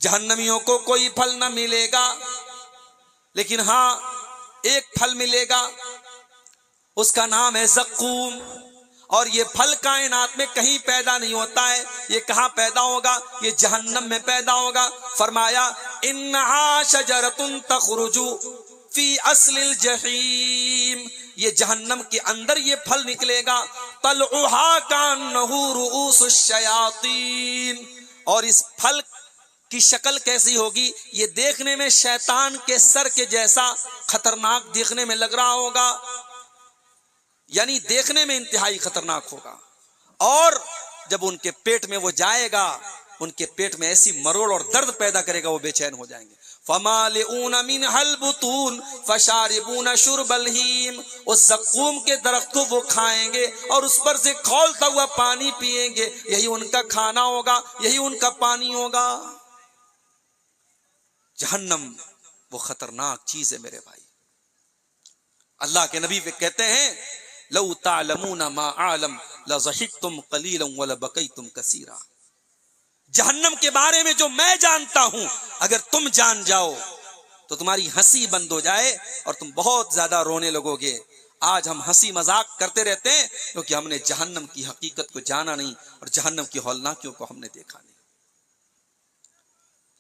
जहन्नमियों को कोई फल न मिलेगा, लेकिन हां एक फल मिलेगा, उसका नाम है ज़क्कूम। और ये फल कायनात में कहीं पैदा नहीं होता है। ये कहां पैदा होगा? ये जहन्नम में पैदा होगा। फरमाया इन्नहा शजरतुन तखरुजु फी अस्लिल जहीम, ये जहन्नम के अंदर ये फल निकलेगा। तलउहा कान्नहु रुऊसुश शयातीन, और इस फल की शक्ल कैसी होगी? ये देखने में शैतान के सर के जैसा खतरनाक देखने में लग रहा होगा, यानी देखने में इंतहाई खतरनाक होगा। और जब उनके पेट में वो जाएगा, उनके पेट में ऐसी मरोड़ और दर्द पैदा करेगा, वो बेचैन हो जाएंगे। फमालिऊन मिनहल बुतून फशारिबून शुरबल हीम, उस ज़क्कूम के दरख्त को वो खाएंगे और उस पर से खौलता हुआ पानी पिएंगे। यही उनका खाना होगा, यही उनका पानी होगा। जहन्नम वो खतरनाक चीज है मेरे भाई। अल्लाह के नबी पे कहते हैं लौ तालमूना मा आलम लज़हिक्तुम कलीलन व लबकैतुम कसीरा। जहन्नम के बारे में जो मैं जानता हूं, अगर तुम जान जाओ तो तुम्हारी हंसी बंद हो जाए और तुम बहुत ज्यादा रोने लगोगे। आज हम हंसी मजाक करते रहते हैं क्योंकि हमने जहन्नम की हकीकत को जाना नहीं और जहन्नम की हौलनाकियों को हमने देखा नहीं।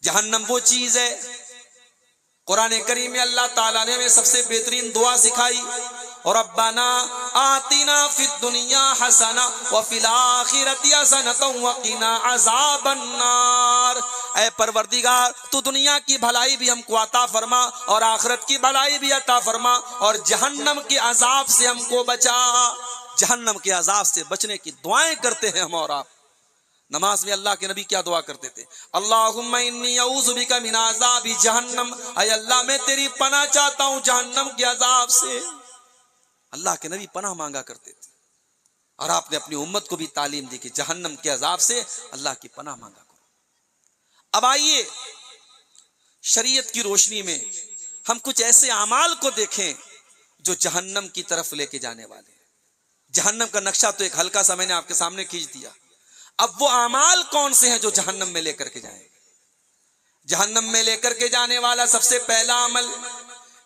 जहन्नम वो चीज है, कुरान करीम में अल्लाह ताला ने हमें सबसे बेहतरीन दुआ सिखाई, और रब्बना आतिना फिद दुनिया हसना व फिल आखिरति हसनतन व क़िना अज़ाबन्नार। ऐ परवरदिगार, तू दुनिया की भलाई भी हमको अता फरमा और आखिरत की भलाई भी अता फरमा, और जहन्नम के अजाब से हमको बचा। जहन्नम के अजाब से बचने की दुआएं करते हैं हम और आप। नमाज में अल्लाह के नबी क्या दुआ करते थे? अल्लाहुम्मा इन्नी अऊज़ु बिका मिन अज़ाबि जहन्नम, ऐ अल्लाह मैं तेरी पनाह चाहता हूं जहन्नम के अजाब से। अल्लाह के नबी पनाह मांगा करते थे, और आपने अपनी उम्मत को भी तालीम दी कि जहन्नम के अजाब से अल्लाह की पनाह मांगा करो। अब आइए शरीयत की रोशनी में हम कुछ ऐसे अमाल को देखें जो जहन्नम की तरफ लेके जाने वाले। जहन्नम का नक्शा तो एक हल्का सा मैंने आपके सामने खींच दिया। अब वो अमाल कौन से हैं जो जहन्नम में लेकर के जाएंगे? जहन्नम में लेकर के जाने वाला सबसे पहला अमल,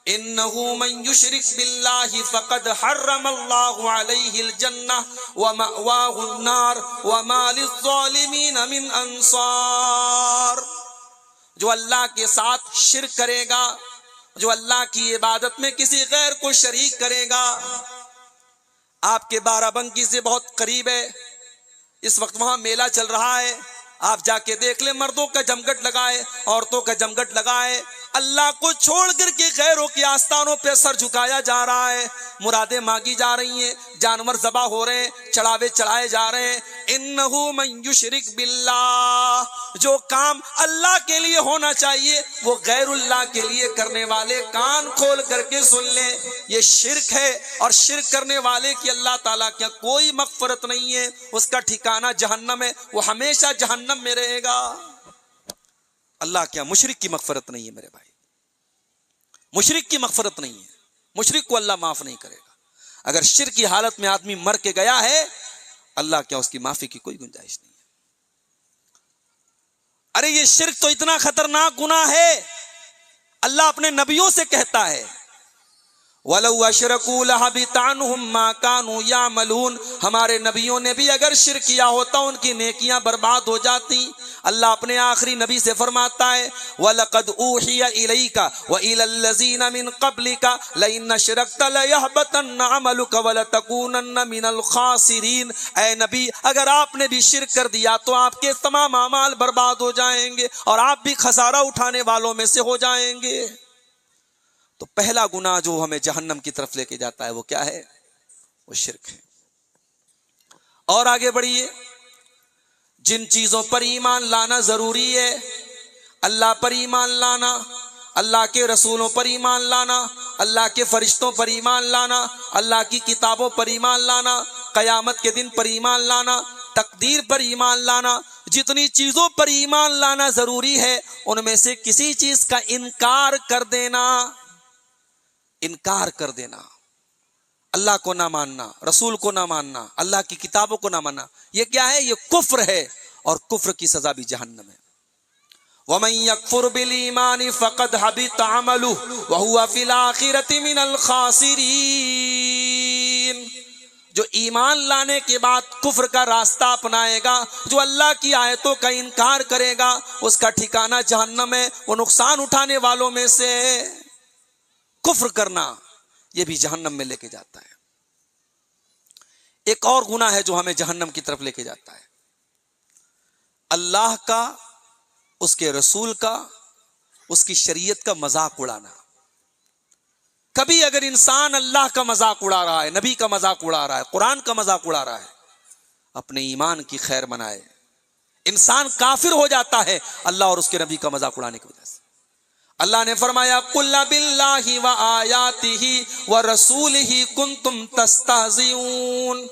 इन्नहु मन युशरिक बिल्लाहि फक़द हर्रमल्लाहु अलैहिल जन्नह व मअवाहुन नार व मा लिज़्ज़ालिमीन मिन अंसार। जो अल्लाह के साथ शिर्क करेगा, जो अल्लाह की इबादत में किसी गैर को शरीक करेगा, आपके बाराबंकी से बहुत करीब है, इस वक्त वहां मेला चल रहा है, आप जाके देख ले, मर्दों का जमघट लगा है, औरतों का जमघट लगा है। अल्लाह को छोड़ करके गैरों के आस्थानों पे सर झुकाया जा रहा है, मुरादें मांगी जा रही हैं, जानवर ज़बा हो रहे हैं, चढ़ावे चढ़ाए जा रहे हैं। इन्नहु मन युशरिक बिल्लाह, जो काम अल्लाह के लिए होना चाहिए वो गैरुल्लाह के लिए करने वाले कान खोल करके सुन ले, ये शिर्क है। और शिर्क करने वाले की अल्लाह ताला क्या कोई मग़फ़िरत नहीं है, उसका ठिकाना जहन्नम है, वो हमेशा जहन्नम में रहेगा। अल्लाह क्या मुशरिक की मग़फ़िरत नहीं है मेरे भाई, मुशरिक की मग़फ़िरत नहीं है, मुशरिक को अल्लाह माफ नहीं करेगा। अगर शिर्क की हालत में आदमी मर के गया है, अल्लाह क्या उसकी माफी की कोई गुंजाइश नहीं है। अरे ये शिर्क तो इतना खतरनाक गुनाह है, अल्लाह अपने नबियों से कहता है वलौ अशरकू लहबिता अन्हुम मा कानू यामलून। हमारे नबियों ने भी अगर शिर्क किया होता उनकी नेकियां बर्बाद हो जाती। अल्लाह अपने आखिरी नबी से फरमाता है वलक़द ऊहिया इलैका व इलल्लज़ीना मिन क़ब्लिका लइन अशरकता लयहबतन्न अमलुका वलतकूनन्न मिनल खासिरीन। ऐ नबी, अगर आपने भी शिर्क कर दिया तो आपके तमाम अमाल बर्बाद हो जाएंगे और आप भी खसारा उठाने वालों में से हो जाएंगे। तो पहला गुनाह जो हमें जहन्नम की तरफ लेके जाता है वो क्या है? वो शिर्क है। और आगे बढ़िए, जिन चीजों पर ईमान लाना जरूरी है, अल्लाह पर ईमान लाना, अल्लाह के रसूलों पर ईमान लाना, अल्लाह के फरिश्तों पर ईमान लाना, अल्लाह की किताबों पर ईमान लाना, कयामत के दिन पर ईमान लाना, तकदीर पर ईमान लाना, जितनी चीजों पर ईमान लाना जरूरी है उनमें से किसी चीज का इनकार कर देना, इनकार कर देना, अल्लाह को ना मानना, रसूल को ना मानना, अल्लाह की किताबों को ना मानना, ये क्या है? ये कुफ्र है, और कुफ्र की सजा भी जहन्नम है। वमन यकफुर बिल ईमानि फक़द हबित अमलुहु व हुवा फिल आखिरति मिनल खासिरीन। जो ईमान लाने के बाद कुफ्र का रास्ता अपनाएगा, जो अल्लाह की आयतों का इनकार करेगा, उसका ठिकाना जहन्नम है। वो नुकसान उठाने वालों में से। कुफ्र करना ये भी जहन्नम में लेके जाता है। एक और गुनाह है जो हमें जहन्नम की तरफ लेके जाता है, अल्लाह का, उसके रसूल का, उसकी शरीयत का मजाक उड़ाना। कभी अगर इंसान अल्लाह का मजाक उड़ा रहा है, नबी का मजाक उड़ा रहा है, कुरान का मजाक उड़ा रहा है, अपने ईमान की खैर मनाए। इंसान काफिर हो जाता है अल्लाह और उसके नबी का मजाक उड़ाने की वजह से। अल्लाह ने फरमाया कुल बिल्लाहि व आयातिही व रसूलिही कुंतुम तस्तहज़िऊन।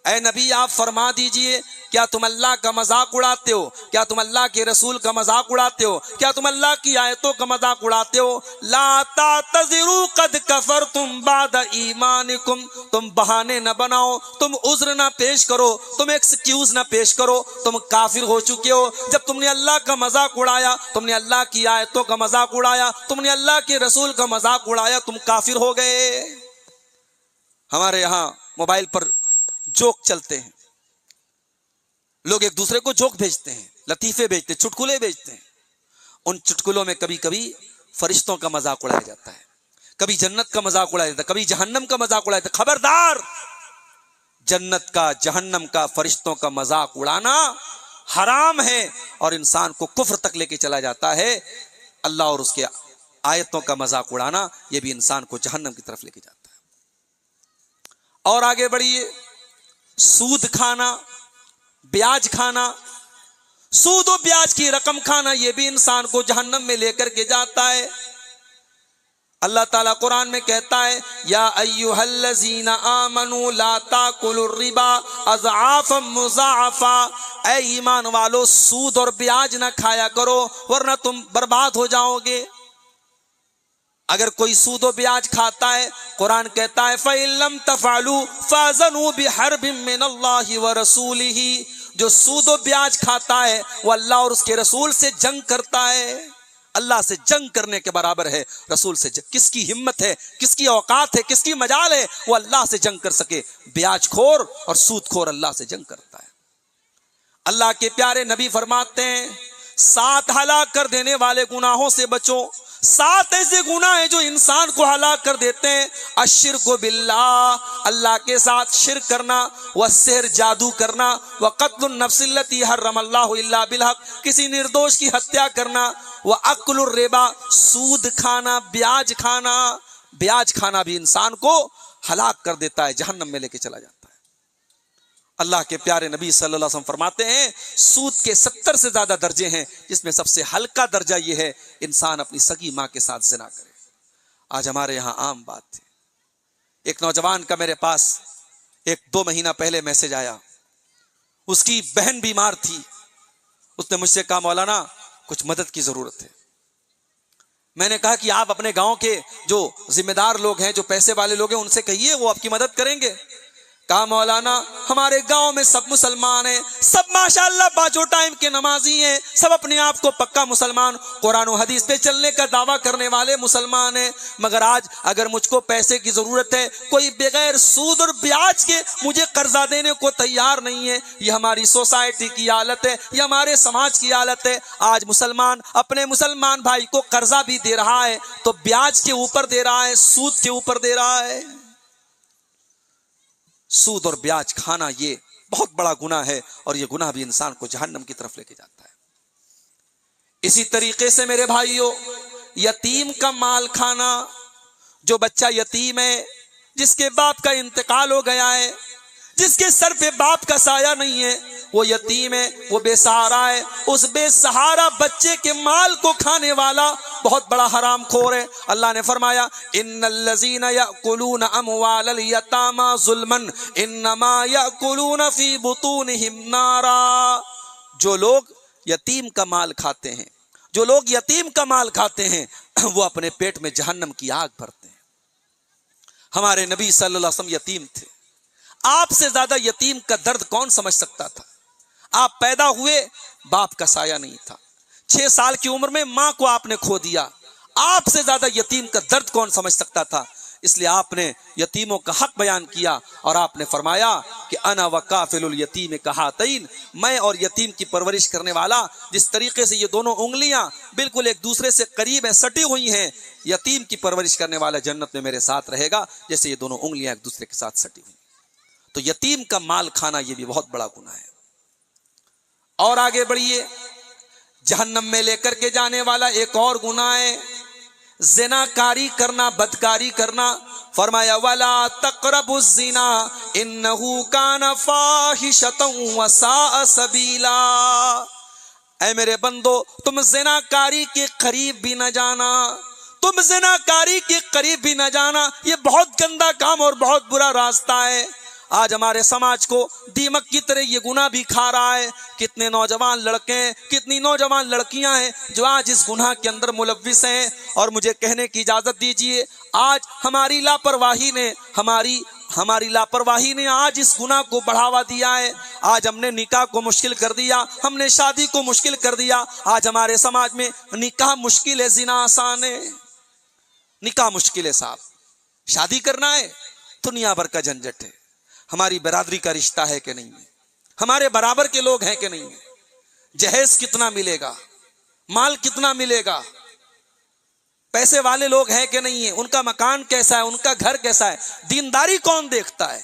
ऐ नबी आप फरमा दीजिए, क्या तुम अल्लाह का मजाक उड़ाते हो? क्या तुम अल्लाह के रसूल का मजाक उड़ाते हो? क्या तुम अल्लाह की आयतों का मजाक उड़ाते हो? ला तातज़िरू कद कफरतुम बाद ईमानिकुम। तुम बहाने न बनाओ, तुम उज़्र न पेश करो, तुम एक्सक्यूज न पेश करो, तुम काफिर हो चुके हो। जब तुमने अल्लाह का मजाक उड़ाया, तुमने अल्लाह की आयतों का मजाक उड़ाया, तुमने अल्लाह के रसूल का मजाक उड़ाया, तुम काफिर हो गए। हमारे यहाँ मोबाइल पर जोक चलते हैं, लोग एक दूसरे को जोक भेजते हैं, लतीफे भेजते हैं, चुटकुले भेजते हैं। उन चुटकुलों में कभी कभी फरिश्तों का मजाक उड़ाया जाता है, कभी जन्नत का मजाक उड़ाया जाता है, कभी जहन्नम का मजाक उड़ाया जाता है। खबरदार, जन्नत का, जहन्नम का, फरिश्तों का मजाक उड़ाना हराम है और इंसान को कुफ्र तक लेके चला जाता है। अल्लाह और उसके आयतों का मजाक उड़ाना यह भी इंसान को जहन्नम की तरफ लेके जाता है। और आगे बढ़िए, सूद खाना, ब्याज खाना, सूद और ब्याज की रकम खाना, यह भी इंसान को जहन्नम में लेकर के जाता है। अल्लाह ताला कुरान में कहता है, या अय्युहल्लज़ीना आमनू ला ताकुलुर रिबा अज़आफ़न मुज़ाअफ़ा। ऐ ईमान वालो, सूद और ब्याज ना खाया करो वरना तुम बर्बाद हो जाओगे। अगर कोई सूद और ब्याज खाता है, कुरान कहता है फ़इल्लम तफ़अलू फ़अज़नू बिहर्बिम मिनल्लाहि व रसूलिही। जो सूद और ब्याज खाता है वो अल्लाह और उसके रसूल से जंग करता है। अल्लाह से जंग करने के बराबर है रसूल से जंग। किसकी हिम्मत है, किसकी औकात है, किसकी मजाल है वो अल्लाह से जंग कर सके? ब्याजखोर और सूदखोर अल्लाह से जंग करता है। अल्लाह के प्यारे नबी फरमाते हैं, 7 हलाक कर देने वाले गुनाहों से बचो। 7 ऐसे गुनाह हैं जो इंसान को हलाक कर देते हैं। अश्शिरकु बिल्लाह, अल्लाह के साथ शिर्क करना, व सिहर, जादू करना, व क़त्लुन नफ्सिल्लती हर्रमल्लाहु इल्ला बिलहक़, किसी निर्दोष की हत्या करना, व अक्लुर रिबा, सूद खाना, ब्याज खाना। ब्याज खाना भी इंसान को हलाक कर देता है, जहन्नम में लेके चला जाता है। अल्लाह के प्यारे नबी सल्लल्लाहु अलैहि वसल्लम फरमाते हैं, सूद के 70 से ज्यादा दर्जे हैं, जिसमें सबसे हल्का दर्जा यह है इंसान अपनी सगी माँ के साथ ज़िना करे। आज हमारे यहाँ आम बात है। एक नौजवान का मेरे पास 1-2 महीना पहले मैसेज आया, उसकी बहन बीमार थी। उसने मुझसे कहा, मौलाना कुछ मदद की जरूरत है। मैंने कहा कि आप अपने गांव के जो जिम्मेदार लोग हैं, जो पैसे वाले लोग हैं, उनसे कहिए, वो आपकी मदद करेंगे। कहा, मौलाना हमारे गांव में सब मुसलमान हैं, सब माशाअल्लाह पांचों टाइम के नमाजी हैं, सब अपने आप को पक्का मुसलमान, कुरान और हदीस पे चलने का दावा करने वाले मुसलमान हैं, मगर आज अगर मुझको पैसे की जरूरत है, कोई बगैर सूद और ब्याज के मुझे कर्जा देने को तैयार नहीं है। ये हमारी सोसाइटी की हालत है, ये हमारे समाज की हालत है। आज मुसलमान अपने मुसलमान भाई को कर्जा भी दे रहा है तो ब्याज के ऊपर दे रहा है, सूद के ऊपर दे रहा है। सूद और ब्याज खाना ये बहुत बड़ा गुनाह है और ये गुनाह भी इंसान को जहन्नम की तरफ लेके जाता है। इसी तरीके से मेरे भाइयों, यतीम का माल खाना, जो बच्चा यतीम है, जिसके बाप का इंतकाल हो गया है, जिसके सर पे बाप का साया नहीं है, वो यतीम है, वो बेसहारा है, उस बेसहारा बच्चे के माल को खाने वाला बहुत बड़ा हरामखोर है। अल्लाह ने फरमाया, इन्नल्लज़ीना यअकुलूना अमवालल यतामा ज़ुल्मन इन्नमा यअकुलूना फी बुतूनिहिम नारा। जो लोग यतीम का माल खाते हैं, जो लोग यतीम का माल खाते हैं, वो अपने पेट में जहन्नम की आग भरते हैं। हमारे नबी सल्लल्लाहु अलैहि वसल्लम यतीम थे। आपसे ज्यादा यतीम का दर्द कौन समझ सकता था? आप पैदा हुए, बाप का साया नहीं था, 6 साल की उम्र में मां को आपने खो दिया। आपसे ज्यादा यतीम का दर्द कौन समझ सकता था? इसलिए आपने यतीमों का हक बयान किया और आपने फरमाया कि अना वकाफिलुल यतीम कहातैन, मैं और यतीम की परवरिश करने वाला, जिस तरीके से ये दोनों उंगलियां बिल्कुल एक दूसरे से करीब हैं, सटी हुई हैं, यतीम की परवरिश करने वाला जन्नत में मेरे साथ रहेगा जैसे ये दोनों उंगलियां एक दूसरे के साथ सटी हुई। तो यतीम का माल खाना ये भी बहुत बड़ा गुनाह है। और आगे बढ़िए, जहन्नम में लेकर के जाने वाला एक और गुनाह है ज़िनाकारी करना, बदकारी करना। फरमाया वला तक़रबुज़ ज़िना इन्नहु कान फ़ाहिशतन व साअ सबीला। ऐ मेरे बंदो, तुम ज़िनाकारी के करीब भी न जाना, तुम ज़िनाकारी के करीब भी न जाना, ये बहुत गंदा काम और बहुत बुरा रास्ता है। आज हमारे समाज को दीमक की तरह ये गुनाह भी खा रहा है। कितने नौजवान लड़के हैं, कितनी नौजवान लड़कियां हैं जो आज इस गुनाह के अंदर मुलव्विस हैं। और मुझे कहने की इजाजत दीजिए, आज हमारी लापरवाही ने आज इस गुनाह को बढ़ावा दिया है। आज हमने निकाह को मुश्किल कर दिया, हमने शादी को मुश्किल कर दिया। आज हमारे समाज में निकाह मुश्किल है, जिना आसान है। निकाह मुश्किल है साहब, शादी करना है दुनिया भर का झंझट है। हमारी बरादरी का रिश्ता है कि नहीं है, हमारे बराबर के लोग हैं कि नहीं है, जहेज कितना मिलेगा, माल कितना मिलेगा, पैसे वाले लोग हैं कि नहीं है, उनका मकान कैसा है, उनका घर कैसा है, दीनदारी कौन देखता है।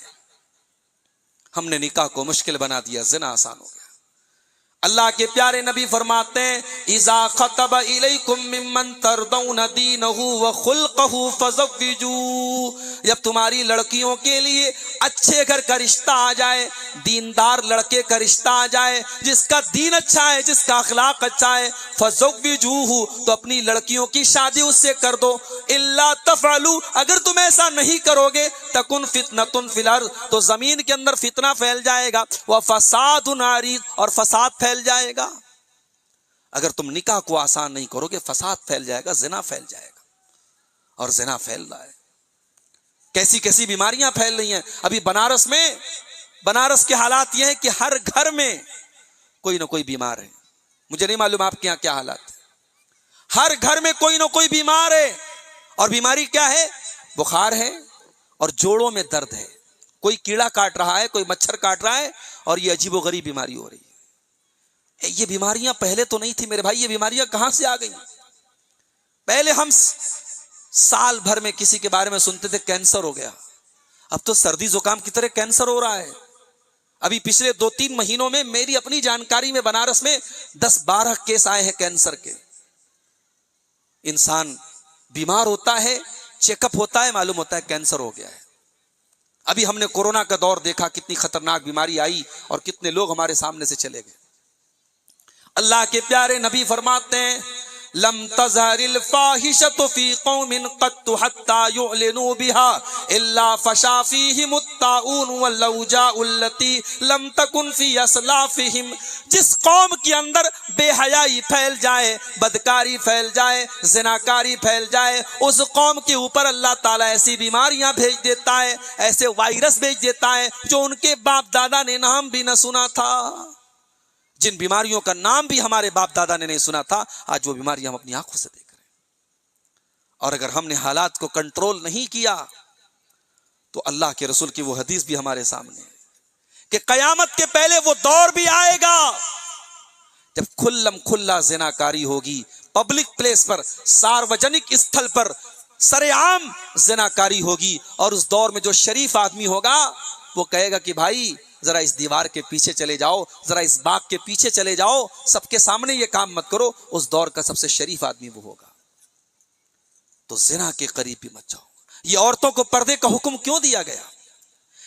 हमने निकाह को मुश्किल बना दिया, ज़िना आसान हो गया। अल्लाह के प्यारे नबी फरमाते हैं इज़ा खतब इलैकुम मिम्मन तरदौन दीनहु व खुल्क़हु फज़व्विजू। जब तुम्हारी लड़कियों के लिए अच्छे घर का रिश्ता आ जाए, दीनदार लड़के का रिश्ता आ जाए, जिसका दीन अच्छा है, जिसका अखलाक अच्छा है, फज़व्विजूहु, तो अपनी लड़कियों की शादी उससे कर दो। इल्ला तफ़अलू, अगर तुम ऐसा नहीं करोगे, तकुन फितनतुन फिल अर्ज़, तो जमीन के अंदर फितना फैल जाएगा, व फसादुन अरीज़, और फसाद फैल जाएगा। अगर तुम निकाह को आसान नहीं करोगे, फसाद फैल जाएगा, जिना फैल जाएगा। और जिना फैल रहा है, कैसी कैसी बीमारियां फैल रही हैं। अभी बनारस के हालात यह है कि हर घर में कोई ना कोई बीमार है। मुझे नहीं मालूम आपके यहां क्या हालात है, हर घर में कोई ना कोई बीमार है। और बीमारी क्या है? बुखार है और जोड़ों में दर्द है, कोई कीड़ा काट रहा है, कोई मच्छर काट रहा है, और ये अजीबोगरीब बीमारी हो रही है। ये बीमारियां पहले तो नहीं थी मेरे भाई, ये बीमारियां कहां से आ गई? पहले हम साल भर में किसी के बारे में सुनते थे कैंसर हो गया, अब तो सर्दी जुकाम की तरह कैंसर हो रहा है। अभी पिछले 2-3 महीनों में मेरी अपनी जानकारी में बनारस में 10-12 केस आए हैं कैंसर के। इंसान बीमार होता है, चेकअप होता है, मालूम होता है कैंसर हो गया है। अभी हमने कोरोना का दौर देखा, कितनी खतरनाक बीमारी आई और कितने लोग हमारे सामने से चले गए। अल्लाह के प्यारे नबी फरमाते हैं लम तज़हरिल फाहिशतु फी कौमिन क़त्तु हत्ता युअलिनु बिहा इल्ला फशा फीहिमुत ताऊन वल लौजाउल्लती लम तकुन फी अस्लाफिहिम। जिस कौम के अंदर बेहयाई फैल जाए, बदकारी फैल जाए, ज़िनाकारी फैल जाए, उस कौम के ऊपर अल्लाह ताला ऐसी बीमारियां भेज देता है, ऐसे वायरस भेज देता है जो उनके बाप दादा ने नाम भी न सुना था। जिन बीमारियों का नाम भी हमारे बाप दादा ने नहीं सुना था, आज वो बीमारियां हम अपनी आंखों से देख रहे हैं। और अगर हमने हालात को कंट्रोल नहीं किया तो अल्लाह के रसूल की वो हदीस भी हमारे सामने है कि कयामत के पहले वो दौर भी आएगा जब खुल्लम खुल्ला ज़िनाकारी होगी, पब्लिक प्लेस पर, सार्वजनिक स्थल पर सरेआम ज़िनाकारी होगी। और उस दौर में जो शरीफ आदमी होगा वो कहेगा कि भाई जरा इस दीवार के पीछे चले जाओ, जरा इस बाग के पीछे चले जाओ, सबके सामने ये काम मत करो। उस दौर का सबसे शरीफ आदमी वो होगा। तो जिना के करीब भी मत जाओ। ये औरतों को पर्दे का हुक्म क्यों दिया गया?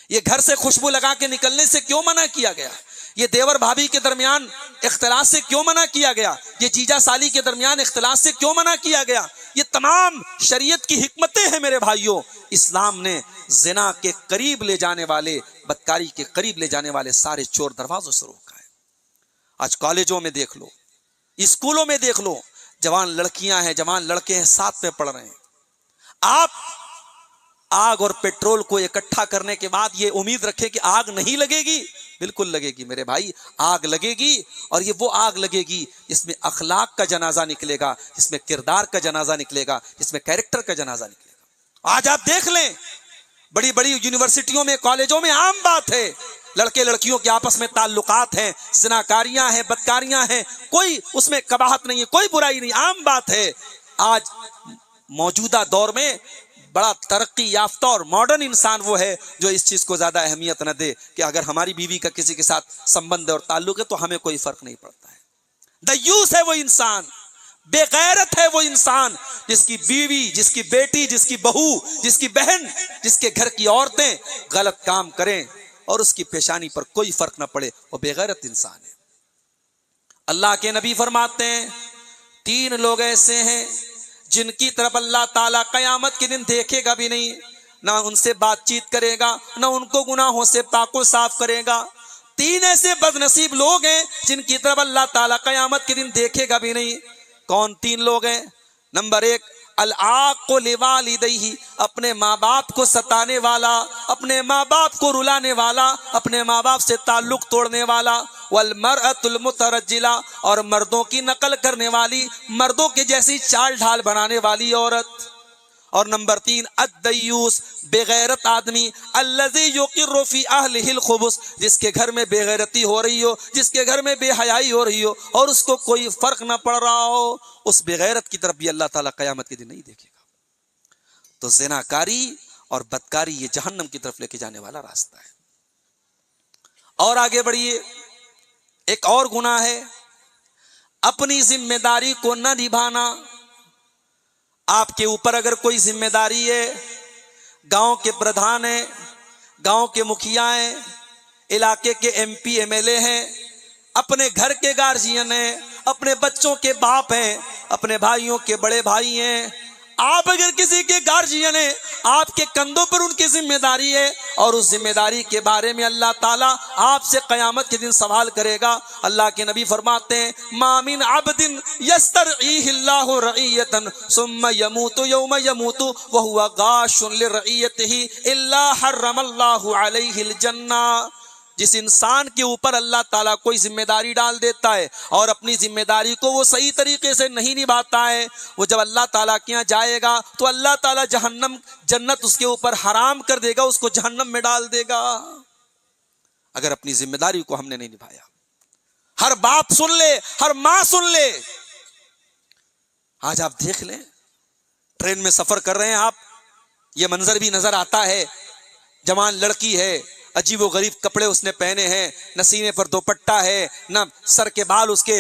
ये घर से खुशबू लगा के निकलने से क्यों मना किया गया? ये देवर भाभी के दरमियान इख्तिलात से क्यों मना किया गया? ये जीजा साली के दरमियान इख्तिलात से क्यों मना किया गया? ये तमाम शरीयत की हिकमतें हैं मेरे भाइयों। इस्लाम ने जिना के करीब ले जाने वाले, बदकारी के करीब ले जाने वाले सारे चोर दरवाजों से रोका है। आज कॉलेजों में देख लो, स्कूलों में देख लो, जवान लड़कियां हैं, जवान लड़के हैं, साथ में पढ़ रहे हैं। आप आग और पेट्रोल को इकट्ठा करने के बाद ये उम्मीद रखें कि आग नहीं लगेगी, बिल्कुल लगेगी मेरे भाई, आग लगेगी। और ये वो आग लगेगी जिसमें अखलाक का जनाजा निकलेगा, जिसमें किरदार का जनाजा निकलेगा, जिसमें कैरेक्टर का जनाजा निकलेगा। आज आप देख लें, बड़ी बड़ी यूनिवर्सिटियों में, कॉलेजों में आम बात है, लड़के लड़कियों के आपस में ताल्लुकात हैं, ज़िनाकारियां हैं, बदकारियां हैं, कोई उसमें कबाहत नहीं है, कोई बुराई नहीं, आम बात है। आज मौजूदा दौर में बड़ा तरक्की याफ्ता और मॉडर्न इंसान वो है जो इस चीज को ज्यादा अहमियत न दे कि अगर हमारी बीवी का किसी के साथ संबंध और ताल्लुक है तो हमें कोई फर्क नहीं पड़ता है। दयूस है वो इंसान, बेगैरत है वो इंसान जिसकी बीवी, जिसकी बेटी, जिसकी बहू, जिसकी बहन, जिसके घर की औरतें गलत काम करें और उसकी पेशानी पर कोई फर्क ना पड़े, वो बेगैरत इंसान है। अल्लाह के नबी फरमाते हैं 3 लोग ऐसे हैं जिनकी तरफ अल्लाह ताला कयामत के दिन देखेगा भी नहीं, ना उनसे बातचीत करेगा, ना उनको गुनाहों से पाको साफ करेगा। 3 ऐसे बदनसीब लोग हैं जिनकी तरफ अल्लाह ताला कयामत के दिन देखेगा भी नहीं। कौन 3 लोग हैं? नंबर 1, अल-आक़ु लिवालिदैहि, अपने माँ बाप को सताने वाला, अपने माँ बाप को रुलाने वाला, अपने माँ बाप से ताल्लुक तोड़ने वाला। वल मरअतुल मुतरज्जिला, और मर्दों की नकल करने वाली, मर्दों के जैसी चाल ढाल बनाने वाली औरत। और नंबर 3, अद्दयूस, बेगैरत आदमी, अल्लज़ी युक़िर्रु फ़ी अहलिहिल खुबुस, जिसके घर में बेगैरती हो रही हो, जिसके घर में बेहयाई हो रही हो और उसको कोई फर्क ना पड़ रहा हो, उस बेगैरत की तरफ भी अल्लाह ताला क़यामत के दिन नहीं देखेगा। तो ज़िनाकारी और बदकारी ये जहन्नम की तरफ लेके जाने वाला रास्ता है। और आगे बढ़िए, एक और गुनाह है अपनी जिम्मेदारी को न निभाना। आपके ऊपर अगर कोई जिम्मेदारी है, गांव के प्रधान हैं, गांव के मुखिया हैं, इलाके के MP MLA हैं, अपने घर के गार्जियन हैं, अपने बच्चों के बाप हैं, अपने भाइयों के बड़े भाई हैं, आप अगर किसी के गार्जियन हैं, आपके कंधों पर उनकी जिम्मेदारी है और उस जिम्मेदारी के बारे में अल्लाह ताला आपसे क़यामत के दिन सवाल करेगा। अल्लाह के नबी फरमाते हैं, मा मिन अब्दिन यस्तरईहिल्लाहु रईयतन सुम्मा यमूतु यौम यमूतु व हुवा गाशुन लिरईयतिही इल्ला हर्रमल्लाहु अलैहिल जन्ना। जिस इंसान के ऊपर अल्लाह ताला कोई जिम्मेदारी डाल देता है और अपनी जिम्मेदारी को वो सही तरीके से नहीं निभाता है, वो जब अल्लाह ताला के यहाँ जाएगा तो अल्लाह ताला जहन्नम, जन्नत उसके ऊपर हराम कर देगा, उसको जहन्नम में डाल देगा अगर अपनी जिम्मेदारी को हमने नहीं निभाया। हर बाप सुन ले, हर माँ सुन ले। आज आप देख लें, ट्रेन में सफर कर रहे हैं आप, ये मंजर भी नजर आता है, जवान लड़की है, अजीबो गरीब कपड़े उसने पहने हैं, न सीने पर दुपट्टा है, न सर के बाल उसके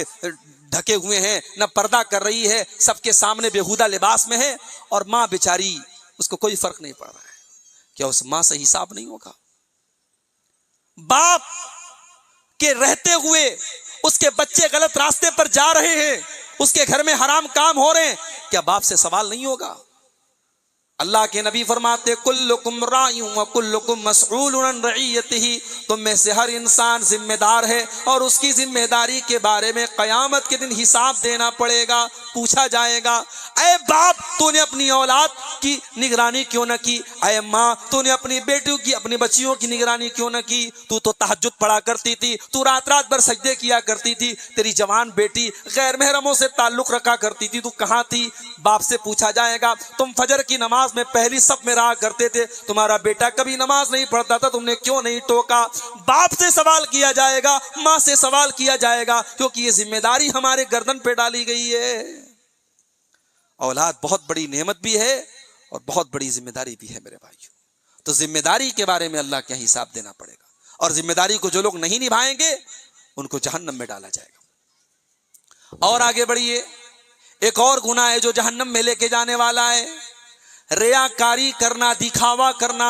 ढके हुए हैं, न पर्दा कर रही है, सबके सामने बेहुदा लिबास में है और माँ बेचारी, उसको कोई फर्क नहीं पड़ रहा है। क्या उस माँ से हिसाब नहीं होगा? बाप के रहते हुए उसके बच्चे गलत रास्ते पर जा रहे हैं, उसके घर में हराम काम हो रहे हैं, क्या बाप से सवाल नहीं होगा? अल्लाह के नबी फरमाते, कुल्लुकुम राइयुन व कुल्लुकुम मसऊलुन अन रईयतिही, तुम में से हर इंसान जिम्मेदार है और उसकी जिम्मेदारी के बारे में क़यामत के दिन हिसाब देना पड़ेगा, पूछा जाएगा। ऐ बाप, तूने अपनी औलाद की निगरानी क्यों न की? ऐ माँ, तूने अपनी बेटियों की, अपनी बच्चियों की निगरानी क्यों न की? तू तो तहज्जुद पढ़ा करती थी, तू रात रात भर सजदे किया करती थी, तेरी जवान बेटी गैर महरमों से ताल्लुक रखा करती थी, तू कहाँ थी? बाप से पूछा जाएगा। तुम फजर की नमाज में पहली सब में रहा करते थे, तुम्हारा बेटा कभी नमाज नहीं पढ़ता था, तुमने क्यों नहीं टोका? बाप से सवाल किया जाएगा, माँ से सवाल किया जाएगा, क्योंकि ये जिम्मेदारी हमारे गर्दन पे डाली गई है। औलाद बहुत बड़ी नेमत भी है और बहुत बड़ी जिम्मेदारी भी है मेरे भाइयों। तो जिम्मेदारी के बारे में अल्लाह के हिसाब देना पड़ेगा और जिम्मेदारी को जो लोग नहीं निभाएंगे उनको जहन्नम में डाला जाएगा। और आगे बढ़िए, एक और गुनाह है जो जहन्नम में लेके जाने वाला है, रियाकारी करना, दिखावा करना।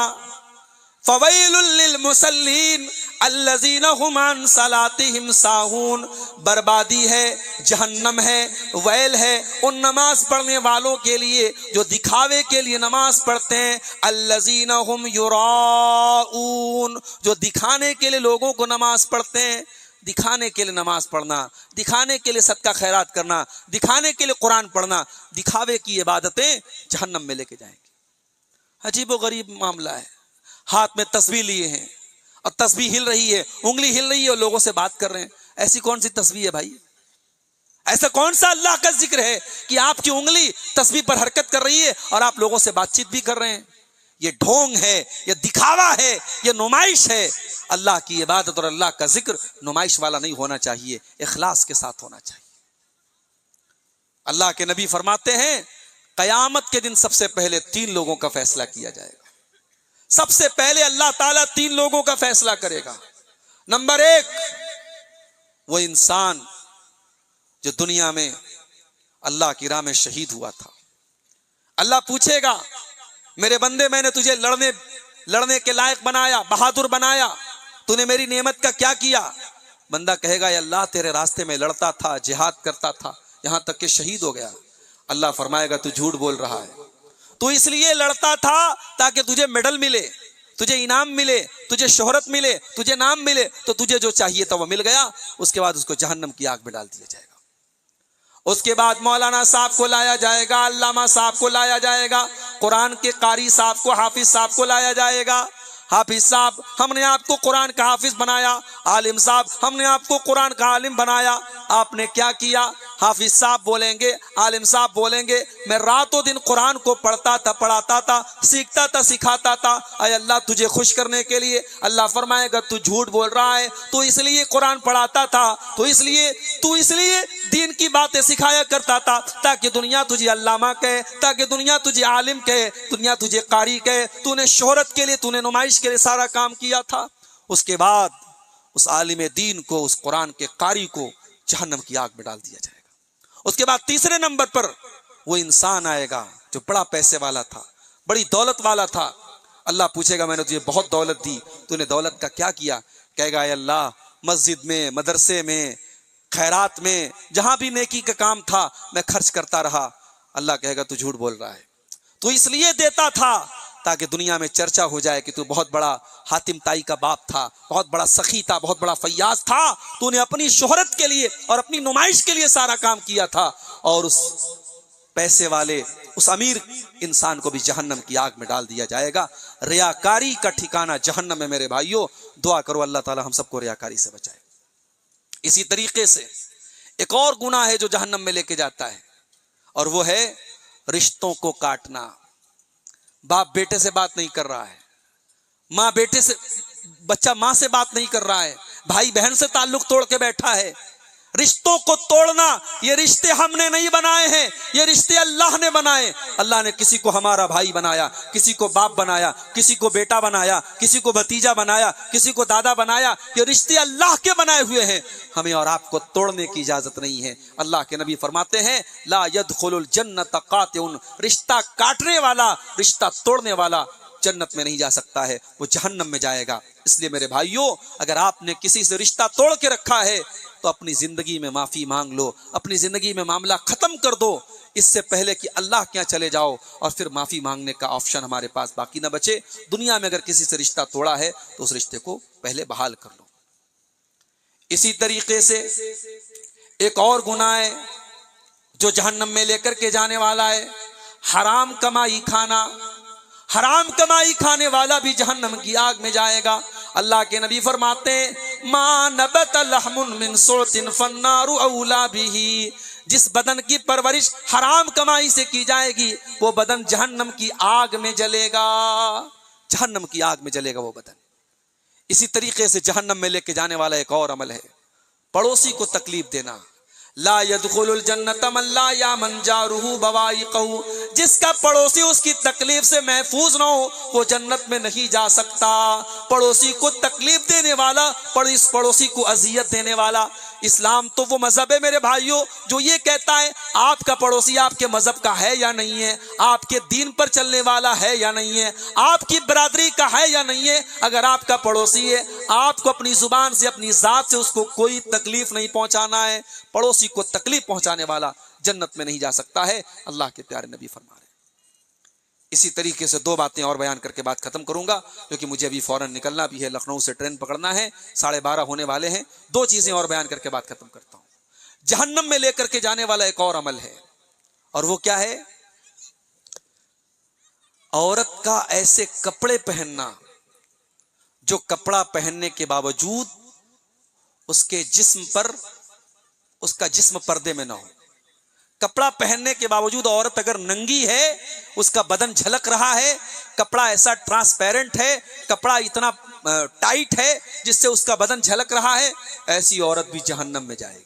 फवैलुल लिल मुसल्लीन अल्लज़ीना हुम अन सलातिहिम साहून, बर्बादी है, जहन्नम है, वैल है उन नमाज पढ़ने वालों के लिए जो दिखावे के लिए नमाज पढ़ते हैं। अल्लज़ीना हुम युराऊन, जो दिखाने के लिए लोगों को नमाज पढ़ते हैं। दिखाने के लिए नमाज पढ़ना, दिखाने के लिए सदका खैरात करना, दिखाने के लिए कुरान पढ़ना, दिखावे की इबादतें जहन्नम में लेके जाएंगी। अजीबो गरीब मामला है। हाथ में तस्बीह लिए हैं, और तस्बीह हिल रही है, उंगली हिल रही है और लोगों से बात कर रहे हैं। ऐसी कौन सी तस्बीह है भाई? ऐसा कौन सा अल्लाह का जिक्र है कि आपकी उंगली तस्बीह पर हरकत कर रही है और आप लोगों से बातचीत भी कर रहे हैं? ये ढोंग है, ये दिखावा है, ये नुमाइश है। अल्लाह की इबादत और अल्लाह का जिक्र नुमाइश वाला नहीं होना चाहिए, इखलास के साथ होना चाहिए। अल्लाह के नबी फरमाते हैं कयामत के दिन सबसे पहले 3 लोगों का फैसला किया जाएगा। सबसे पहले अल्लाह ताला 3 लोगों का फैसला करेगा। नंबर 1, वो इंसान जो दुनिया में अल्लाह की राह में शहीद हुआ था। अल्लाह पूछेगा मेरे बंदे मैंने तुझे लड़ने के लायक बनाया, बहादुर बनाया, तूने मेरी नेमत का क्या किया? बंदा कहेगा या अल्लाह तेरे रास्ते में लड़ता था, जिहाद करता था, यहां तक कि शहीद हो गया। अल्लाह फरमाएगा तू झूठ बोल रहा है, तू इसलिए लड़ता था ताकि तुझे मेडल मिले, तुझे इनाम मिले, तुझे शोहरत मिले, तुझे नाम मिले, तो तुझे जो चाहिए था वो मिल गया। उसके बाद उसको जहन्नम की आग में डाल दिया जाएगा। उसके बाद मौलाना साहब को लाया जाएगा, अल्लामा साहब को लाया जाएगा, कुरान के कारी साहब को, हाफिज साहब को लाया जाएगा। हाफिज साहब हमने आपको कुरान का हाफिज बनाया, आलिम साहब हमने आपको कुरान का आलिम बनाया, आपने क्या किया? हाफिज साहब बोलेंगे, आलिम साहब बोलेंगे मैं रातों दिन कुरान को पढ़ता था, पढ़ाता था, सीखता था, सिखाता था, अय अल्लाह तुझे खुश करने के लिए। अल्लाह फरमाएगा तू झूठ बोल रहा है, तू इसलिए कुरान पढ़ाता था, तू इसलिए दीन की बातें सिखाया करता था ताकि दुनिया तुझे अल्लामा कहे, ताकि दुनिया तुझे आलिम कहे, दुनिया तुझे कारी कहे। तूने शोहरत के लिए, तूने नुमाइश के लिए सारा काम किया था। उसके बाद उस आलिम दीन को, उस कुरान के कारी को जहन्नम की आग में डाल दिया जाएगा। उसके बाद तीसरे नंबर पर वो इंसान आएगा जो बड़ा पैसे वाला था, बड़ी दौलत वाला था। अल्लाह पूछेगा मैंने तुझे बहुत दौलत दी, तूने दौलत का क्या किया? कहेगा अल्लाह मस्जिद में, मदरसे में, खैरात में, जहां भी नेकी का काम था मैं खर्च करता रहा। अल्लाह कहेगा तू झूठ बोल रहा है, तू इसलिए देता था ताकि दुनिया में चर्चा हो जाए कि तू बहुत बड़ा हातिम ताई का बाप था, बहुत बड़ा सखी था, बहुत बड़ा फैयाज था। तूने अपनी शोहरत के लिए और अपनी नुमाइश के लिए सारा काम किया था। और उस पैसे वाले, उस अमीर इंसान को भी जहन्नम की आग में डाल दिया जाएगा। रियाकारी का ठिकाना जहन्नम है मेरे भाइयों। दुआ करो अल्लाह ताला हम सबको रियाकारी से बचाए। इसी तरीके से एक और गुनाह है जो जहन्नम में लेके जाता है, और वो है रिश्तों को काटना। बाप बेटे से बात नहीं कर रहा है, माँ बेटे से, बच्चा माँ से बात नहीं कर रहा है, भाई बहन से ताल्लुक तोड़ के बैठा है। रिश्तों को तोड़ना, ये रिश्ते हमने नहीं बनाए हैं, ये रिश्ते अल्लाह ने बनाए। अल्लाह ने किसी को हमारा भाई बनाया, किसी को बाप बनाया, किसी को बेटा बनाया, किसी को भतीजा बनाया, किसी को दादा बनाया। ये रिश्ते अल्लाह के बनाए हुए हैं, हमें और आपको तोड़ने की इजाजत नहीं है। अल्लाह के नबी फरमाते हैं ला यदखुलुल जन्नत कातिउन, रिश्ता काटने वाला, रिश्ता तोड़ने वाला जन्नत में नहीं जा सकता है, वो जहन्नम में जाएगा। इसलिए मेरे भाइयों, अगर आपने किसी से रिश्ता तोड़ के रखा है तो अपनी जिंदगी में माफी मांग लो, अपनी जिंदगी में मामला खत्म कर दो, इससे पहले कि अल्लाह के यहाँ चले जाओ और फिर माफी मांगने का ऑप्शन हमारे पास बाकी ना बचे। दुनिया में अगर किसी से रिश्ता तोड़ा है तो उस रिश्ते को पहले बहाल कर लो। इसी तरीके से एक और गुनाह है जो जहन्नम में लेकर के जाने वाला है, हराम कमाई खाना। हराम कमाई खाने वाला भी जहन्नम की आग में जाएगा। अल्लाह के नबी फरमाते हैं मा नबत लहमुन मिन सुतिन फन्नारु औला बिही, जिस बदन की परवरिश हराम कमाई से की जाएगी वो बदन जहन्नम की आग में जलेगा, जहन्नम की आग में जलेगा वो बदन। इसी तरीके से जहन्नम में लेके जाने वाला एक और अमल है पड़ोसी को तकलीफ देना। ला यदखुलुल जन्नत मन ला यामन जारुहु बवाइक़हु, जिसका पड़ोसी उसकी तकलीफ से महफूज ना हो वो जन्नत में नहीं जा सकता। पड़ोसी को तकलीफ देने वाला, इस पड़ोसी को अजियत देने वाला। इस्लाम तो वो मजहब है मेरे भाइयों जो ये कहता है आपका पड़ोसी आपके मजहब का है या नहीं है, आपके दीन पर चलने वाला है या नहीं है, आपकी बरादरी का है या नहीं है। अगर आपका पड़ोसी है, आपको अपनी जुबान से, अपनी जात से उसको कोई तकलीफ नहीं पहुंचाना है। पड़ोसी को तकलीफ पहुंचाने वाला जन्नत में नहीं जा सकता है, अल्लाह के प्यारे नबी फरमा रहे। इसी तरीके से 2 बातें और बयान करके बात खत्म करूंगा क्योंकि मुझे अभी फौरन निकलना भी है, लखनऊ से ट्रेन पकड़ना है, 12:30 होने वाले हैं। 2 चीजें और बयान करके बात खत्म करता हूं। जहन्नम में लेकर के जाने वाला एक और अमल है, और वो क्या है? औरत का ऐसे कपड़े पहनना जो कपड़ा पहनने के बावजूद उसके जिस्म पर, उसका जिस्म पर्दे में ना हो। कपड़ा पहनने के बावजूद औरत अगर नंगी है, उसका बदन झलक रहा है, कपड़ा ऐसा ट्रांसपेरेंट है, कपड़ा इतना टाइट है जिससे उसका बदन झलक रहा है, ऐसी औरत भी जहन्नम में जाएगी।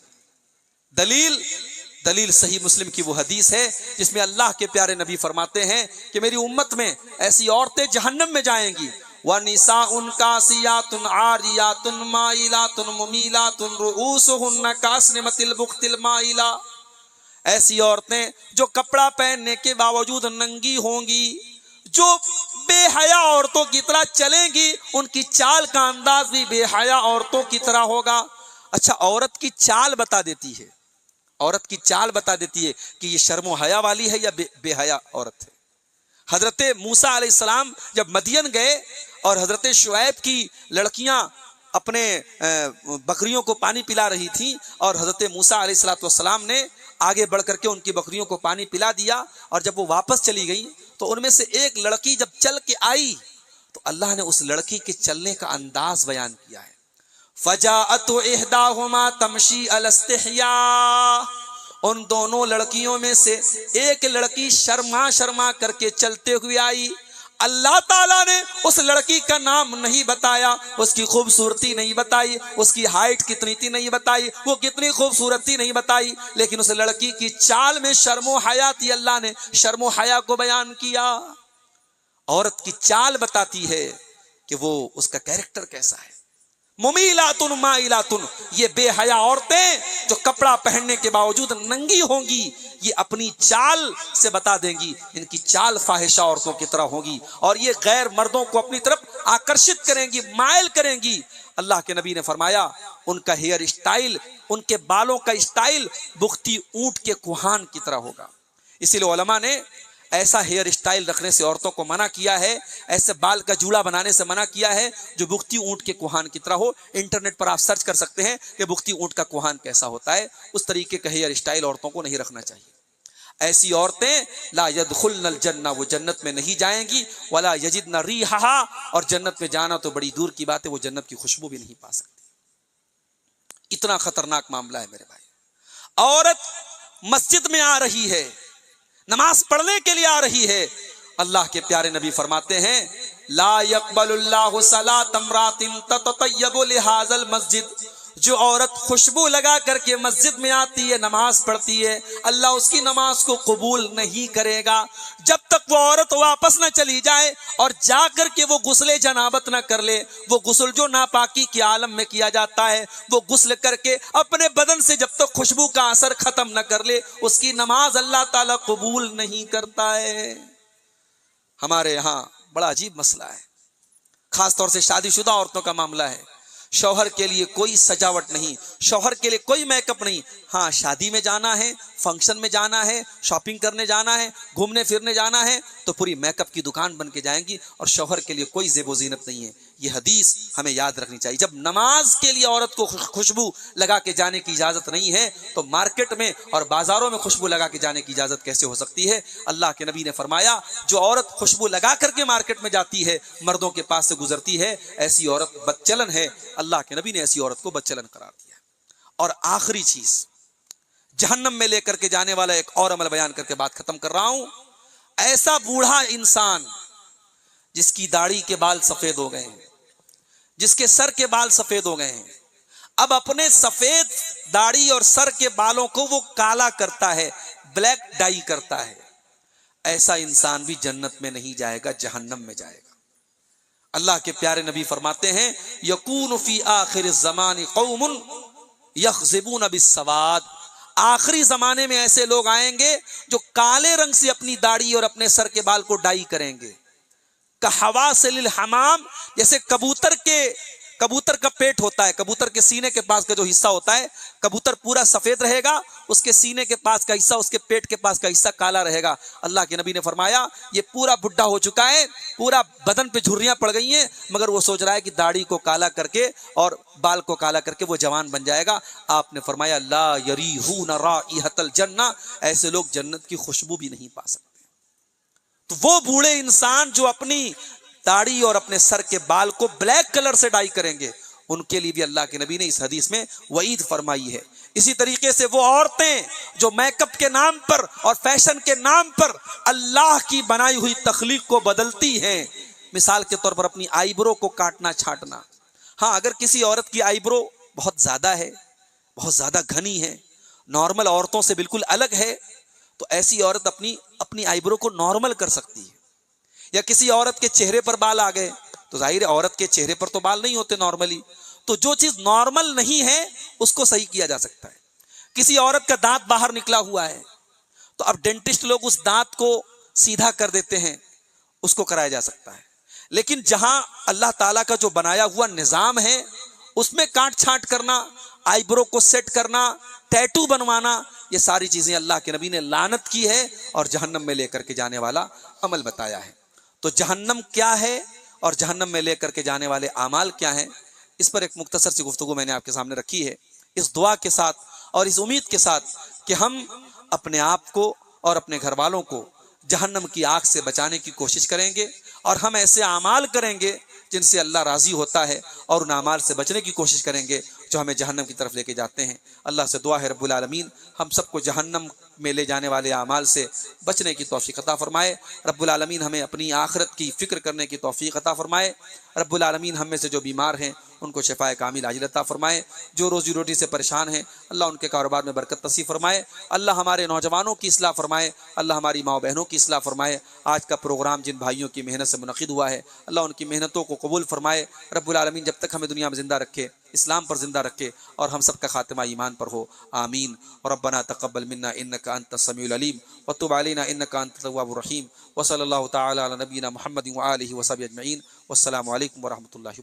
दलील सही मुस्लिम की वो हदीस है जिसमें अल्लाह के प्यारे नबी फरमाते हैं कि मेरी उम्मत में ऐसी औरतें जहन्नम में जाएंगी। व निसाउन कासियातुन आरियातुन माइलातुन मुमीलातुन रुऊसुहुन्ना कास्निमतिल बुख्तिल माइला। ऐसी औरतें जो कपड़ा पहनने के बावजूद नंगी होंगी, जो बेहया औरतों की तरह चलेंगी, उनकी चाल का अंदाज भी बेहया औरतों की तरह होगा। अच्छा, औरत की चाल बता देती है, औरत की चाल बता देती है कि ये शर्मो हया वाली है या बेहया औरत है। हजरत मूसा अलैहिस्सलाम जब मदियन गए और हजरत शुएब की लड़कियां अपने बकरियों को पानी पिला रही थी और हजरत मूसा अलैहिस्सलाम ने आगे बढ़ करके उनकी बकरियों को पानी पिला दिया, और जब वो वापस चली गई तो उनमें से एक लड़की जब चल के आई तो अल्लाह ने उस लड़की के चलने का अंदाज बयान किया है। फजाअतु इहदाहुमा तमशी अल इस्तिहया। उन दोनों लड़कियों में से एक लड़की शर्मा शर्मा करके चलते हुए आई। अल्लाह ताला ने उस लड़की का नाम नहीं बताया, उसकी खूबसूरती नहीं बताई, उसकी हाइट कितनी थी नहीं बताई, वो कितनी खूबसूरत थी नहीं बताई, लेकिन उस लड़की की चाल में शर्मो हया थी। अल्लाह ने शर्मो हया को बयान किया। औरत की चाल बताती है कि वो उसका कैरेक्टर कैसा है। मुमीलातुन माइलातुन, ये बेहया औरतें जो कपड़ा पहनने के बावजूद नंगी होंगी, ये अपनी चाल से बता देंगी इनकी चाल फाहिशा औरतों की तरह होगी, और ये गैर मर्दों को अपनी तरफ आकर्षित करेंगी, मायल करेंगी। अल्लाह के नबी ने फरमाया उनका हेयर स्टाइल, उनके बालों का स्टाइल बुख्ती ऊंट के कुहान की तरह होगा। इसीलिए उलमा ने ऐसा हेयर स्टाइल रखने से औरतों को मना किया है, ऐसे बाल का जूड़ा बनाने से मना किया है जो बुख्ती ऊंट के कुहान की तरह हो। इंटरनेट पर आप सर्च कर सकते हैं कि बुख्ती ऊंट का कुहान कैसा होता है। उस तरीके का हेयर स्टाइल औरतों को नहीं रखना चाहिए। ऐसी औरतें ला यदखुलनल जन्ना, वो जन्नत में नहीं जाएंगी, वला यजिदन रीहा, और जन्नत में जाना तो बड़ी दूर की बात है, वो जन्नत की खुशबू भी नहीं पा सकती। इतना खतरनाक मामला है मेरे भाई। औरत मस्जिद में आ रही है, नमाज पढ़ने के लिए आ रही है, अल्लाह के प्यारे नबी फरमाते हैं ला यक़बलुल्लाहु सलात इम्रातिन तततय्यबु लिहाज़ल मस्जिद। जो औरत खुशबू लगा करके मस्जिद में आती है, नमाज पढ़ती है, अल्लाह उसकी नमाज को कबूल नहीं करेगा जब तक वो औरत वापस न चली जाए और जा करके वो गुस्ले जनाबत न कर ले। वो गुस्ल जो नापाकी के आलम में किया जाता है, वो गुस्ल करके अपने बदन से जब तक खुशबू का असर खत्म न कर ले, उसकी नमाज अल्लाह ताला कबूल नहीं करता है। हमारे यहाँ बड़ा अजीब मसला है, खासतौर से शादीशुदा औरतों का मामला है। शौहर के लिए कोई सजावट नहीं, शौहर के लिए कोई मेकअप नहीं। हाँ, शादी में जाना है, फंक्शन में जाना है, शॉपिंग करने जाना है, घूमने फिरने जाना है तो पूरी मेकअप की दुकान बन के जाएंगी, और शौहर के लिए कोई ज़ेबो ज़ीनत नहीं है। ये हदीस हमें याद रखनी चाहिए। जब नमाज के लिए औरत को खुशबू लगा के जाने की इजाज़त नहीं है तो मार्केट में और बाज़ारों में खुशबू लगा के जाने की इजाज़त कैसे हो सकती है। अल्लाह के नबी ने फरमाया जो औरत खुशबू लगा करके मार्केट में जाती है, मर्दों के पास से गुजरती है, ऐसी औरत बदचलन है। अल्लाह के नबी ने ऐसी औरत को बदचलन करार दिया। और आखिरी चीज, जहन्नम में लेकर के जाने वाला एक और अमल बयान करके बात खत्म कर रहा हूं। ऐसा बूढ़ा इंसान जिसकी दाढ़ी के बाल सफेद हो गए हैं, जिसके सर के बाल सफेद हो गए हैं, अब अपने सफेद दाढ़ी और सर के बालों को वो काला करता है, ब्लैक डाई करता है, ऐसा इंसान भी जन्नत में नहीं जाएगा, जहन्नम में जाएगा। अल्लाह के प्यारे नबी फरमाते हैं यकून फी आखिर ज़मानी कौमुन यख़ज़िबून बिस्सवाद। आखिरी जमाने में ऐसे लोग आएंगे जो काले रंग से अपनी दाढ़ी और अपने सर के बाल को डाई करेंगे। कहवासिलिल हमाम, जैसे कबूतर का पेट होता है, कबूतर के सीने के पास का जो हिस्सा होता है, कबूतर पूरा सफेद रहेगा, उसके सीने के पास का हिस्सा, उसके पेट के पास का हिस्सा काला रहेगा। अल्लाह के नबी ने फरमाया ये पूरा बुढ़ा हो चुका है, पूरा बदन पे झुर्रियां पड़ गई हैं, मगर वो सोच रहा है कि दाढ़ी को काला करके और बाल को काला करके वो जवान बन जाएगा। आपने फरमाया ला यरीहून राइहतल जन्नह, ऐसे लोग जन्नत की खुशबू भी नहीं पा सकते। तो वो बूढ़े इंसान जो अपनी दाढ़ी और अपने सर के बाल को ब्लैक कलर से डाई करेंगे, उनके लिए भी अल्लाह के नबी ने इस हदीस में वईद फरमाई है। इसी तरीके से वो औरतें जो मेकअप के नाम पर और फैशन के नाम पर अल्लाह की बनाई हुई तख्लीक को बदलती हैं, मिसाल के तौर पर अपनी आईब्रो को काटना छाटना। हाँ, अगर किसी औरत की आईब्रो बहुत ज्यादा है, बहुत ज्यादा घनी है, नॉर्मल औरतों से बिल्कुल अलग है, तो ऐसी औरत अपनी आईब्रो को नॉर्मल कर सकती है। या किसी औरत के चेहरे पर बाल आ गए, तो जाहिर है औरत के चेहरे पर तो बाल नहीं होते नॉर्मली, तो जो चीज नॉर्मल नहीं है उसको सही किया जा सकता है। किसी औरत का दांत बाहर निकला हुआ है, तो अब डेंटिस्ट लोग उस दांत को सीधा कर देते हैं, उसको कराया जा सकता है। लेकिन जहां अल्लाह ताला का जो बनाया हुआ निजाम है उसमें काट छांट करना, आईब्रो को सेट करना, टैटू बनवाना, ये सारी चीजें अल्लाह के नबी ने लानत की है और जहन्नम में लेकर के जाने वाला अमल बताया है। तो जहन्नम क्या है और जहन्नम में लेकर के जाने वाले आमाल क्या हैं, इस पर एक मुख्तसर सी गुफ्तगू मैंने आपके सामने रखी है, इस दुआ के साथ और इस उम्मीद के साथ कि हम अपने आप को और अपने घर वालों को जहन्नम की आग से बचाने की कोशिश करेंगे और हम ऐसे आमाल करेंगे जिनसे अल्लाह राजी होता है और उन आमाल से बचने की कोशिश करेंगे जो हमें जहन्नम की तरफ लेके जाते हैं। अल्लाह से दुआ है रब्बुल आलमीन हम सबको जहन्नम में ले जाने वाले आमाल से बचने की तौफीक अता फरमाए। रब्बुल आलमीन हमें अपनी आखिरत की फ़िक्र करने की तौफीक अता फरमाए। रब्बुल आलमीन हम में से जो बीमार हैं उनको शिफाए कामिल आजिल अता फरमाए। जो रोजी रोटी से परेशान हैं अल्लाह उनके कारोबार में बरकत नसीब फरमाए। अल्लाह हमारे नौजवानों की इस्लाह फरमाए। अल्लाह हमारी माँ बहनों की इस्लाह फरमाए। आज का प्रोग्राम जिन भाइयों की मेहनत से मुनक़िद हुआ है अल्लाह उनकी मेहनतों को कबूल फरमाए। रब्बुल आलमीन जब तक हमें दुनिया में ज़िंदा रखे, इस्लाम पर ज़िंदा रखे और हम सब का खातिमा ईमान पर हो, आमीन। रब्बना तक़ब्बल मिन्ना इन्नका अंतस समीउल अलीम व तुब अलैना इन्नका अंतत तव्वाबुर रहीम व सल्लल्लाहु तआला अला नबीना मुहम्मदिन व आलिहि व सहबिहि अजमईन। वस्सलामु अलैकुम व रहमतुल्लाहि।